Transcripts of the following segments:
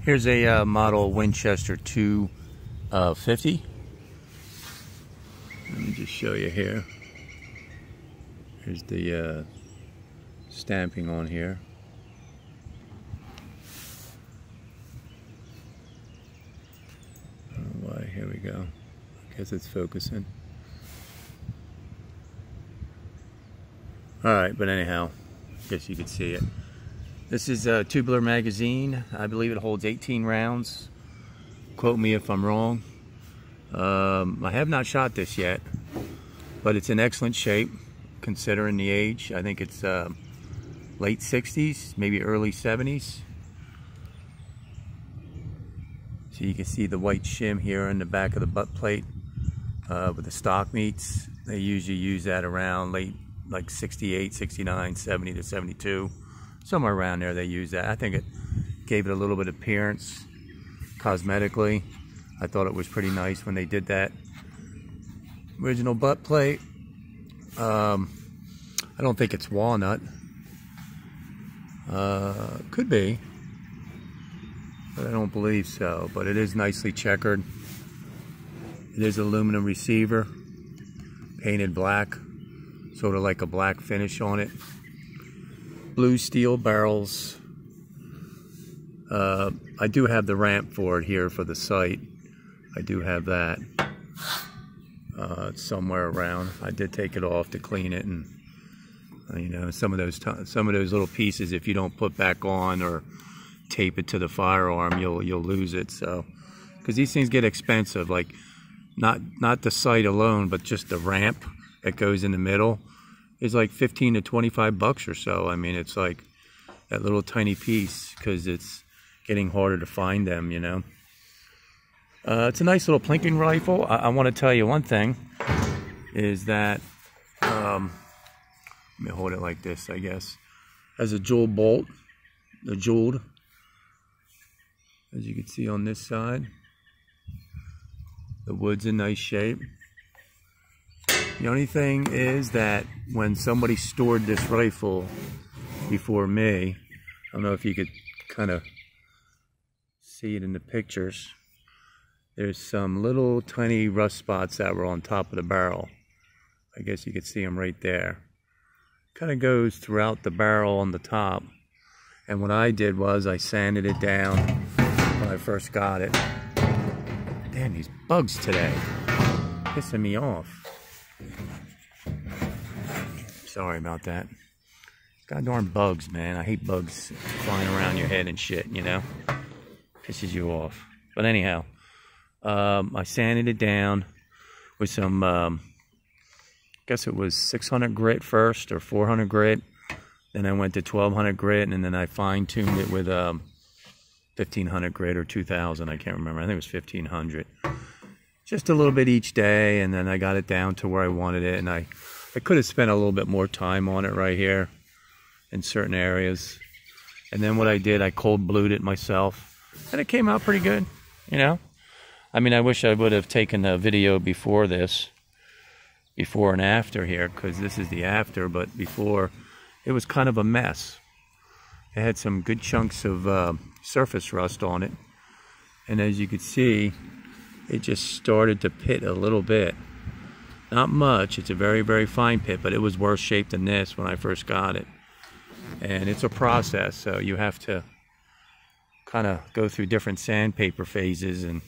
Here's a model Winchester 250. Let me just show you here. Here's the stamping on here. Oh, why? Here we go. I guess it's focusing. Alright, but anyhow, I guess you could see it. This is a tubular magazine. I believe it holds 18 rounds. Quote me if I'm wrong. I have not shot this yet, but it's in excellent shape considering the age. I think it's late 60s, maybe early 70s. So you can see the white shim here in the back of the butt plate with the stock meats. They usually use that around late, like 68, 69, 70 to 72. Somewhere around there they use that. I think it gave it a little bit of appearance cosmetically. I thought it was pretty nice when they did that. Original butt plate. I don't think it's walnut. Could be, but I don't believe so. But it is nicely checkered. It is aluminum receiver, painted black, sort of like a black finish on it. Blue steel barrels. I do have the ramp for it here for the site. I do have that. It's somewhere around. I did take it off to clean it, and you know, some of those little pieces, if you don't put back on or tape it to the firearm, you'll lose it. So, because these things get expensive, like not the sight alone, but just the ramp that goes in the middle is like 15 to 25 bucks or so. I mean, it's like that little tiny piece because it's getting harder to find them, you know. It's a nice little plinking rifle. I want to tell you one thing, is that, let me hold it like this, I guess. Has a jewel bolt, jeweled, as you can see on this side. The wood's in nice shape. The only thing is that when somebody stored this rifle before me, I don't know if you could kind of see it in the pictures, there's some little tiny rust spots that were on top of the barrel. I guess you could see them right there. Kind of goes throughout the barrel on the top. And what I did was I sanded it down when I first got it. Damn, these bugs today, pissing me off. Sorry about that. God darn bugs, man. I hate bugs flying around your head and shit, you know? Pisses you off. But anyhow, I sanded it down with some, I guess it was 600 grit first, or 400 grit. Then I went to 1200 grit, and then I fine-tuned it with 1500 grit or 2000. I can't remember. I think it was 1500. Just a little bit each day, and then I got it down to where I wanted it. And I could have spent a little bit more time on it right here in certain areas. And then what I did, I cold blued it myself, and it came out pretty good, you know. I mean, I wish I would have taken a video before this, before and after here, because this is the after, but before, it was kind of a mess. It had some good chunks of surface rust on it, and as you could see, it just started to pit a little bit. Not much, it's a very, very fine pit, but it was worse shape than this when I first got it. And it's a process, so you have to kind of go through different sandpaper phases and,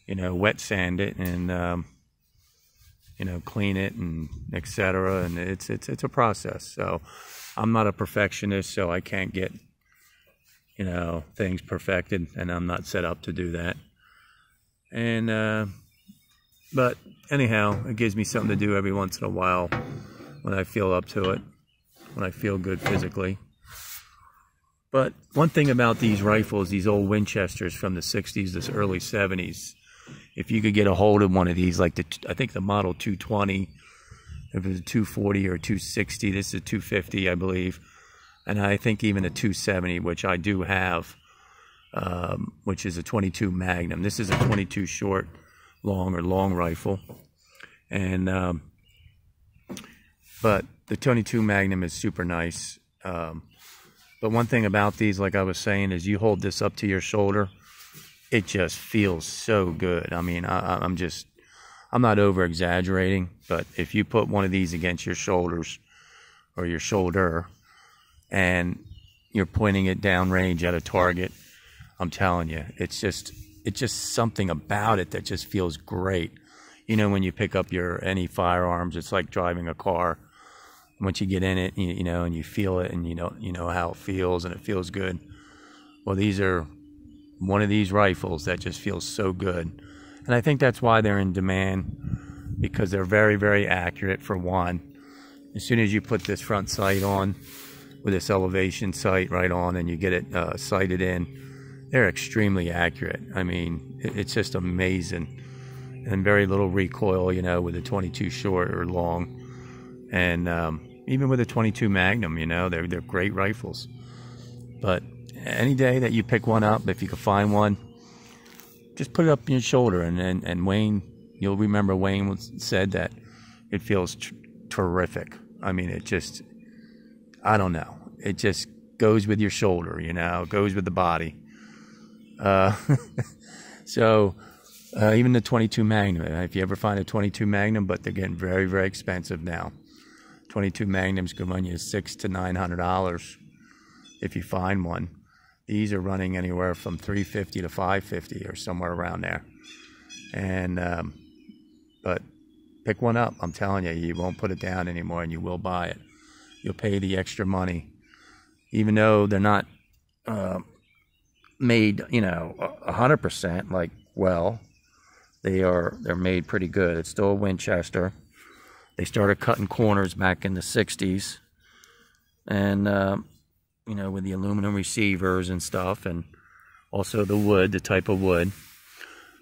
you know, wet sand it and, you know, clean it and etc. And it's a process. So I'm not a perfectionist, so I can't get, you know, things perfected, and I'm not set up to do that. And but anyhow, it gives me something to do every once in a while when I feel up to it, when I feel good physically. But one thing about these rifles, these old Winchesters from the 60s, this early 70s, if you could get a hold of one of these, like I think the model 220, if it was a 240 or 260, this is a 250, I believe, and I think even a 270, which I do have, which is a 22 Magnum. This is a 22 short, long rifle, and but the 22 Magnum is super nice. But But one thing about these, like I was saying, is you hold this up to your shoulder, it just feels so good. I mean, I'm not over exaggerating, but if you put one of these against your shoulders or your shoulder and you're pointing it downrange at a target, I'm telling you, it's just something about it that just feels great. You know, when you pick up any firearms, it's like driving a car. Once you get in it, you know, and you feel it, and you know how it feels, and it feels good. Well, these are one of these rifles that just feels so good, and I think that's why they're in demand, because they're very, very accurate. For one, as soon as you put this front sight on, with this elevation sight right on, and you get it sighted in, they're extremely accurate. I mean, it's just amazing, and very little recoil, you know, with a 22 short or long. And even with a 22 Magnum, you know, they're great rifles. But any day that you pick one up, if you can find one, just put it up on your shoulder. And Wayne, you'll remember Wayne said that it feels terrific. I mean, it just, I don't know. It just goes with your shoulder, you know, goes with the body. So even the 22 Magnum, if you ever find a 22 Magnum, but they're getting very, very expensive now. 22 Magnums could run you $600 to $900 if you find one. These are running anywhere from $350 to $550 or somewhere around there. And but pick one up. I'm telling you, you won't put it down anymore, and you will buy it. You'll pay the extra money, even though they're not made, you know, 100%. Like, well, they're made pretty good. It's still a Winchester. They started cutting corners back in the 60s, and you know, with the aluminum receivers and stuff, and also the wood, the type of wood.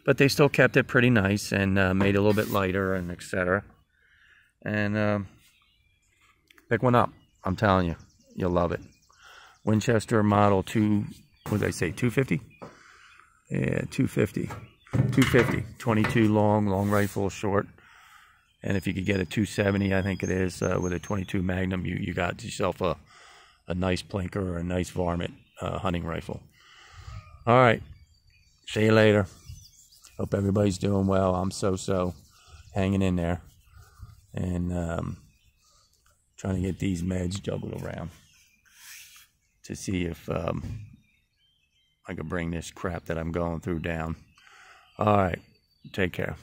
But they still kept it pretty nice, and made it a little bit lighter, and etc. And pick one up. I'm telling you, you'll love it. Winchester model 250? Yeah, 250. 22 long rifle, short. And if you could get a 270, I think it is, with a 22 Magnum, you got yourself a nice plinker or a nice varmint hunting rifle. All right. See you later. Hope everybody's doing well. I'm so hanging in there. And trying to get these meds juggled around to see if I could bring this crap that I'm going through down. All right. Take care.